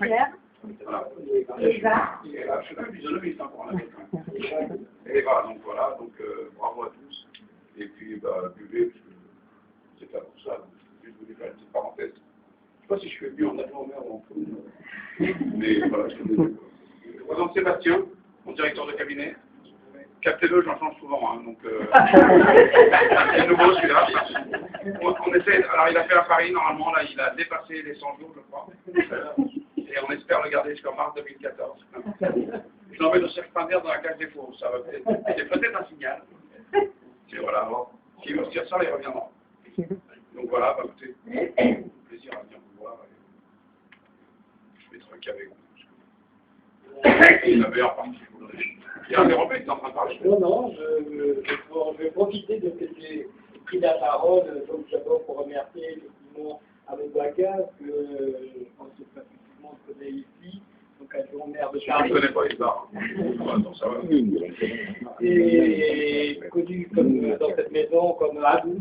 Pierre, Voilà. Eva. Je suis un physionomiste encore en Et voilà, donc bravo à tous. Et puis, buvez, parce que c'est là pour ça. Je voulais faire une petite parenthèse. Je ne sais pas si je fais mieux en adjoint-maire ou en poule. Mais voilà, je te présente Sébastien, mon directeur de cabinet. Captez-le, j'en change souvent, hein, donc c'est nouveau celui-là. On essaie, alors il a fait à Paris, normalement, là il a dépassé les 100 jours, je crois. Et on espère le garder jusqu'en mars 2014. Je l'emmène au cercle Pinder dans la cage des faux, ça va peut-être. C'est peut-être un signal. Et voilà, s'il veut se dire ça, il reviendra. Donc voilà, écoutez, plaisir à venir vous voir. Je vais être avec vous. Il avait en partie. Il y a un dérobé qui est en train de parler. Non, je vais profiter de ce que j'ai pris la parole, donc d'abord pour remercier effectivement Ahmed Bouaka, que je pense que pratiquement je connais ici, donc adjoint maire de Paris. Je ne connais pas les bars. Non, ça va. Et connu comme, dans cette maison comme Abou.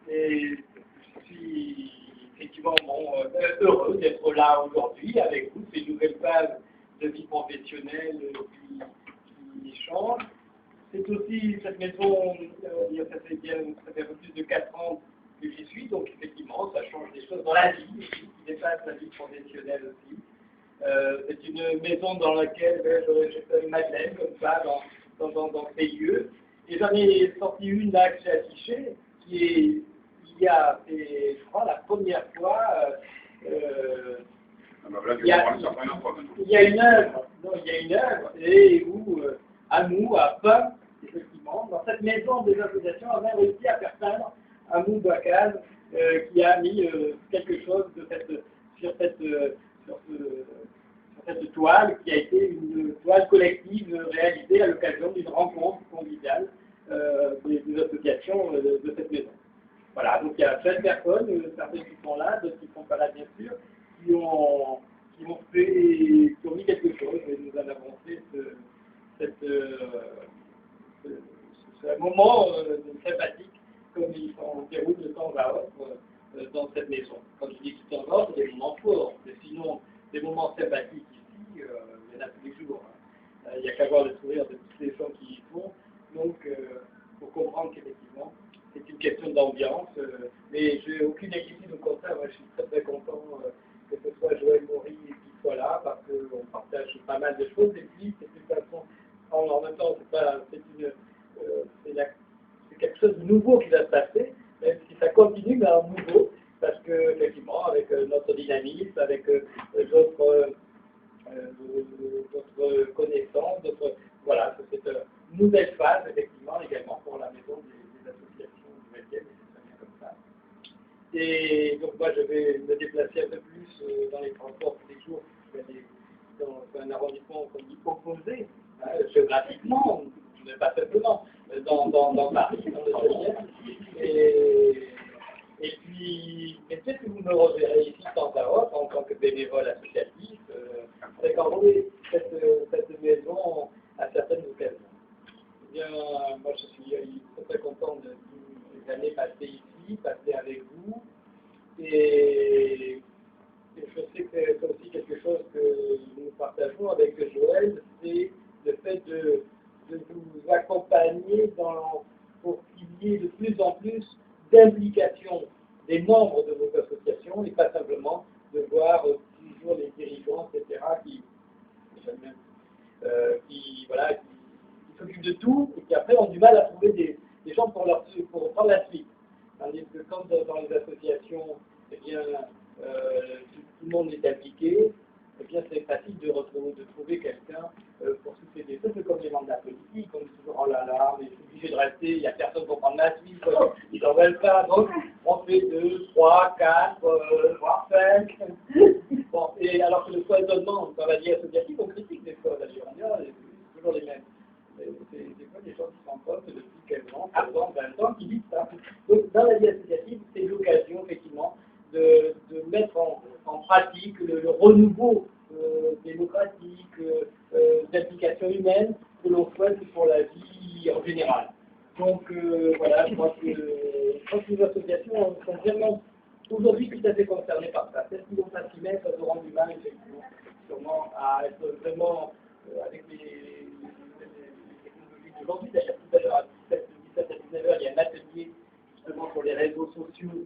Et je suis effectivement heureux d'être là aujourd'hui avec vous, ces nouvelles phases de vie professionnelle qui changent. C'est aussi cette maison, ça fait un peu plus de 4 ans que j'y suis, donc effectivement ça change des choses dans la vie, qui dépasse la vie professionnelle aussi. C'est une maison dans laquelle j'ai fait une Madeleine comme ça dans ces lieux. Et j'en ai sorti une là que j'ai affichée, qui est, je crois, la première fois. Il y a une œuvre, et où Amou a peint, effectivement, dans cette maison des associations, a même réussi à faire peindre Amou Bakal, qui a mis quelque chose sur cette toile, qui a été une toile collective réalisée à l'occasion d'une rencontre conviviale des associations de cette maison. Voilà, donc il y a 13 personnes, certaines qui sont là, d'autres qui ne sont pas là bien sûr, qui ont mis quelque chose, et nous en avons fait ce moment sympathique, comme ils s'en déroulent de temps à autre dans cette maison. Quand je dis de temps à autre, c'est des moments forts, mais sinon, des moments sympathiques ici, il y en a tous les jours. Hein. Il n'y a qu'à voir le sourire de tous les gens qui y sont, donc pour comprendre qu'effectivement, c'est une question d'ambiance, mais je n'ai aucune inquiétude au contraire, moi je suis très très content que ce soit Joël Maury qui soit là, parce qu'on partage pas mal de choses, et puis c'est une façon, en même temps c'est quelque chose de nouveau qui va se passer, même si ça continue, mais en nouveau, parce que effectivement avec notre dynamisme, avec d'autres connaissances, voilà, c'est une nouvelle phase effectivement également pour la maison des associations du 20e, et c'est très bien comme ça. Et donc moi je vais me déplacer un peu plus dans les transports tous les jours, je vais aller dans un arrondissement qu'on dit opposé, hein, géographiquement, mais pas simplement, dans Paris, dans le 9e. Et puis, peut-être que vous me reverrez ici de temps à autre en tant que bénévole associatif, fréquenter cette maison à certaines occasions. Eh bien, moi je suis très très content de ces années passées ici, passées avec vous, et je sais que c'est aussi quelque chose que nous partageons avec Joël, c'est le fait de vous accompagner pour qu'il y ait de plus en plus d'implication des membres de votre association et pas simplement de voir toujours les dirigeants, etc., qui s'occupent de tout et qui après ont du mal à trouver des gens pour prendre la suite. Tandis que quand dans les associations, eh bien, tout le monde est impliqué, eh bien c'est facile de trouver quelqu'un pour succéder. Ça c'est comme les mandats politiques, on dit toujours oh là là, mais je suis obligé de rester, il n'y a personne pour prendre la suite, ils n'en veulent pas, donc on fait 2, 3, 4, voire 5. Bon, et alors que le foisonnement dans la vie associative, on critique des fois d'ailleurs, c'est toujours les mêmes. C'est des fois des gens qui s'en posent depuis 15 ans, 15 ans, 20 ans, qui disent ça. Donc dans la vie associative, c'est l'occasion effectivement de mettre en pratique le renouveau démocratique, d'implication humaine que l'on souhaite pour la vie en général. Donc voilà, je crois que les associations sont vraiment aujourd'hui tout à fait concernés par ça. Peut-être qu'ils vont pas s'y mettre, ils auront du mal, effectivement, sûrement, à être vraiment avec les technologies d'aujourd'hui. D'ailleurs, tout à l'heure, à 17 à 19h, il y a un atelier justement sur les réseaux sociaux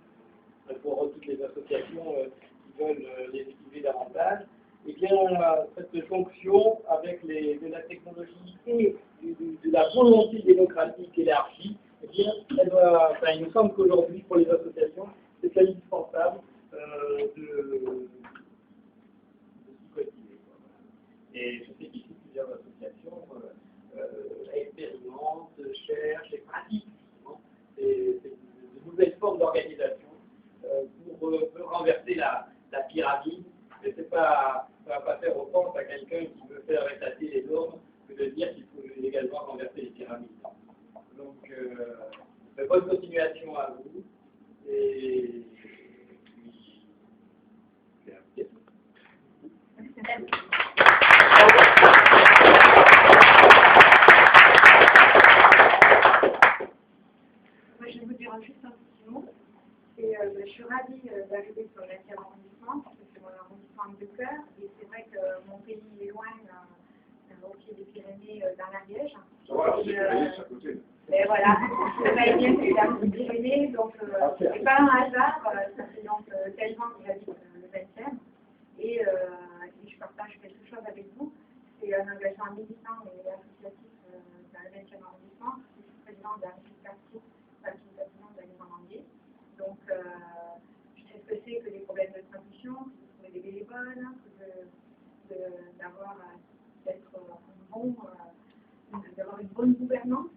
pour toutes les associations qui veulent les utiliser davantage. Et bien, cette jonction avec de la technologie et de la volonté démocratique élargie, eh bien, il me semble qu'aujourd'hui, pour les associations, c'est indispensable de s'y collecter. Et je sais qu'ici, plusieurs associations expérimentent, cherchent et pratiquent de nouvelles formes d'organisation pour renverser la pyramide. Mais ça ne va pas faire offense à quelqu'un qui veut faire éclater les normes que de dire qu'il faut également renverser les pyramides. Donc, bonne continuation à vous. Et puis, c'est tout. Moi, je vais vous dire juste un petit mot. Je suis ravie d'arriver sur le 20e arrondissement, parce que c'est mon arrondissement de cœur. Et c'est vrai que mon pays est loin, au pied des Pyrénées, dans l'Ariège. Voilà, c'est Pyrénées, c'est à côté. Et voilà, je vais bien que la Pyrénées, donc c'est pas un hasard. Ça fait donc 15 ans que j'habite le 20e. Et je partage quelque chose avec vous. C'est un engagement militant et associatif dans le 20e arrondissement. Je suis présidente de la République quartier, facultativement de la Normandie. Donc, je sais ce que c'est que les problèmes de traduction, que de trouver des bénévoles, d'avoir une bonne gouvernance.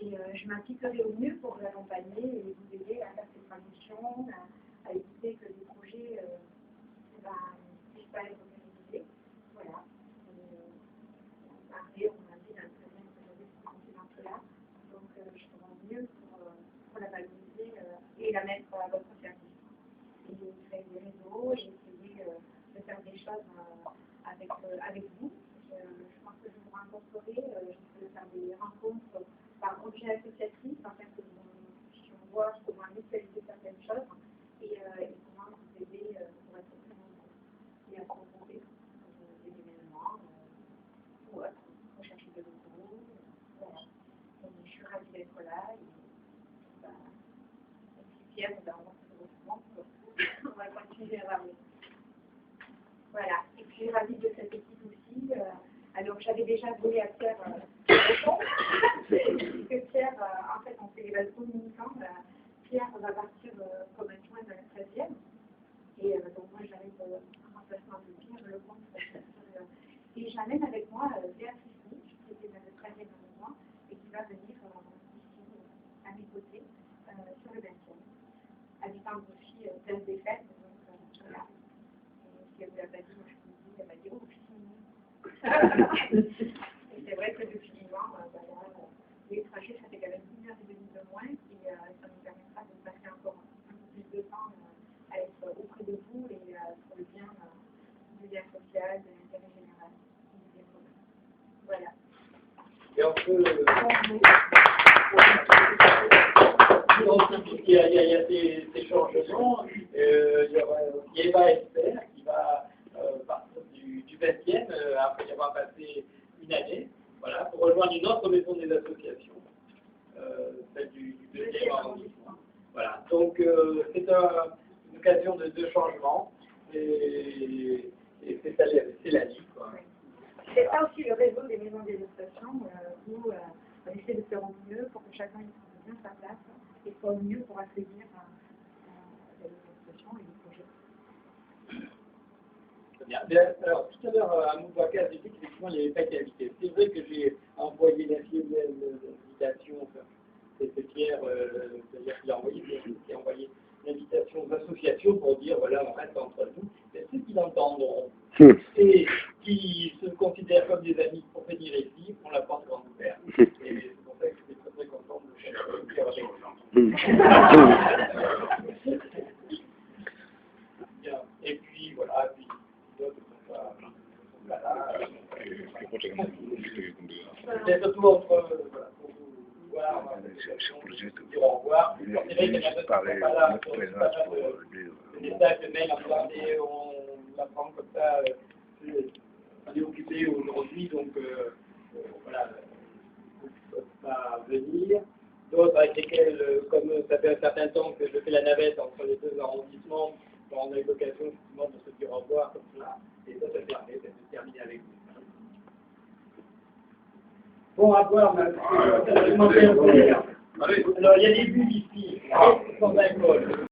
Et je m'impliquerai au mieux pour vous accompagner et vous aider à faire ces traductions, à éviter que les projets ne puissent pas être réalisés. Voilà. Après, on a dit dans le présent que j'avais ce dans cela. Donc, je ferai au mieux pour la valoriser et la mettre à votre service. Et créer des réseaux et essayer de faire des choses avec vous. Je pense que je vous rencontrerai, je vais faire des rencontres par objet associatif, afin que nous puissions voir comment mutualiser certaines choses et comment vous aider pour être plus nombreux et à proposer des événements ou autre, rechercher de locaux. Voilà. Et je suis ravie d'être là et je suis fière d'avoir ce regroupement. On va continuer à parler. Voilà. Et puis ravie de cette équipe aussi. Alors j'avais déjà volé à Pierre que Pierre, en fait, on fait les vases communicants. Pierre va partir comme adjoint dans le 13e. Et donc moi j'arrive en remplacement de Pierre, le compte. Et j'amène avec moi Béatrice Nietzsche, qui était dans le 13e arrondissement, et qui va venir ici à mes côtés sur le 20e. Habitant aussi place des fêtes, donc voilà. Et si elle ne vous l'a pas dit, moi je vous le dis, elle m'a dit oh, et c'est vrai que depuis l'hiver, les trajets, ça fait quand même 1h30 de moins et ça nous permettra de passer encore un peu plus de temps à être auprès de vous et pour le bien du lien social, de l'intérêt général, du bien commun. Voilà. Et on peut... Il y a des changements. Il y a Eva Esther qui va partir du 20e après y avoir passé une année, voilà, pour rejoindre une autre maison des associations, celle du 2e arrondissement. Voilà, donc c'est une occasion de changement et c'est la vie, quoi. C'est ça aussi le réseau des maisons des associations où on essaie de faire au mieux pour que chacun y trouve bien sa place et soit au mieux pour accueillir les associations et les projets. Très bien. Alors, tout à l'heure, à Moubaka, j'ai dit qu'effectivement, il n'y avait pas été invité. C'est vrai que j'ai envoyé l'invitation, c'est Pierre, c'est-à-dire qu'il a envoyé l'invitation aux associations pour dire, voilà, on reste entre nous. Mais ceux qui l'entendront et qui se considèrent comme des amis pour venir ici, on la porte grande ouverte. Et c'est pour ça que j'étais très très content de faire et puis, voilà, puis d'autres sont pas là. C'est surtout entre, voilà, pour vous voir, dire au revoir. C'est vrai qu'il y en a d'autres qui ne sont pas là, messages de mail en disant on l'apprend comme ça, on est occupé aujourd'hui, donc voilà, on ne peut pas venir. D'autres avec lesquels, comme ça fait un certain temps que je fais la navette entre les deux arrondissements, on a eu l'occasion justement de se dire au revoir comme ça, et ça permet de terminer avec vous. Bon, à boire, mais Allez. alors il y a des bulles ici, sans alcool.